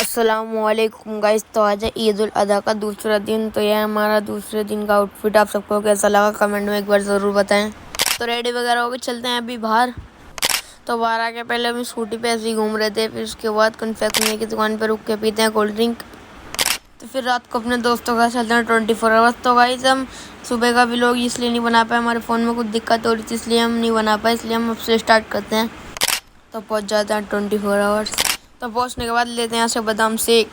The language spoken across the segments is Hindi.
अस्सलामुअलैकुम गाइस। तो आज है ईद उल अधा का दूसरा दिन। तो यह हमारा दूसरे दिन का आउटफिट। आप सबको कैसा लगा कमेंट में एक बार ज़रूर बताएं। तो रेडी वगैरह हो गए, चलते हैं अभी बाहर। तो बाहर आके पहले हम स्कूटी पे ऐसे ही घूम रहे थे, फिर उसके बाद कन्फेक्शनरी की दुकान पर रुक के पीते हैं कोल्ड ड्रिंक। तो फिर रात को अपने दोस्तों का चलते हैं 24 आवर्स। तो गाइस हम सुबह का भी लोग इसलिए नहीं बना पाए, हमारे फ़ोन में कुछ दिक्कत हो रही थी इसलिए हम नहीं बना पाए, इसलिए हम अब से स्टार्ट करते हैं। तो पहुँच जाते हैं 24 आवर्स। तो पहुँचने के बाद लेते हैं यहाँ से बादाम शेक।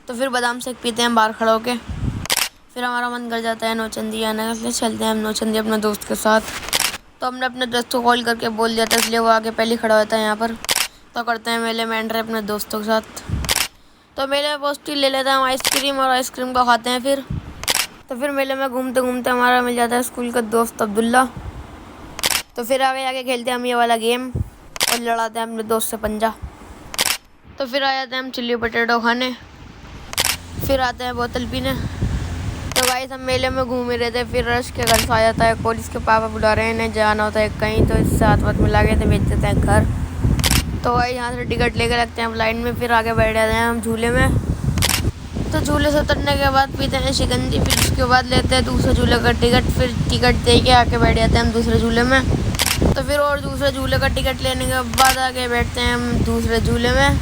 तो फिर बादाम शेक पीते हैं बाहर खड़ा होके। फिर हमारा मन कर जाता है नौचंदी आने का, इसलिए चलते हैं हम नौचंदी अपने दोस्त के साथ। तो हमने अपने दोस्त को कॉल करके बोल दिया था, इसलिए वो आगे पहले खड़ा होता है यहाँ पर। तो करते हैं मेले में एंटर अपने दोस्तों के साथ। तो मेले में पहुँचते ले लेते हैं हम आइसक्रीम, और आइसक्रीम को खाते हैं फिर। तो फिर मेले में घूमते घूमते हमारा मिल जाता है स्कूल का दोस्त अब्दुल्ला। तो फिर आगे आगे खेलते हैं हम ये वाला गेम और लड़ाते हैं अपने दोस्त से पंजा। तो फिर आ जाते हैं हम चिल्ली पटेटो खाने, फिर आते हैं बोतल पीने। तो गाइस हम मेले में घूम ही रहे थे, फिर रश के घर से आ जाता है कॉल, इसके पापा बुला रहे हैं, इन्हें जाना होता है कहीं, तो इससे हाथ वाथ मिला के तो भेज देते हैं घर। तो भाई यहाँ से टिकट लेकर रखते हैं हम लाइन में, फिर आगे बैठ जाते हैं हम झूले में। तो झूले से उतरने के बाद पीते हैं शिकंजी, फिर उसके बाद लेते हैं दूसरे झूले का टिकट, फिर टिकट दे के आके बैठ जाते हैं हम दूसरे झूले में। तो फिर और दूसरे झूले का टिकट लेने के बाद आके बैठते हैं हम दूसरे झूले में।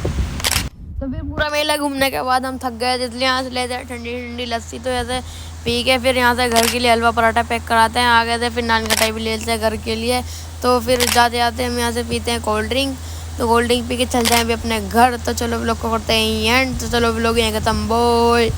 तो फिर पूरा मेला घूमने के बाद हम थक गए थे, इसलिए यहाँ से लेते हैं ठंडी ठंडी लस्सी। तो ऐसे पी के फिर यहाँ से घर के लिए हलवा पराठा पैक कराते हैं, आ गए थे। फिर नान खटाई भी ले लेते हैं घर के लिए। तो फिर जाते जाते हम यहाँ से पीते हैं कोल्ड ड्रिंक। तो कोल्ड ड्रिंक पी के चलते हैं अभी अपने घर। तो चलो व्लॉग को करते हैं एंड। तो चलो व्लॉग यहाँ खत्म, बाय।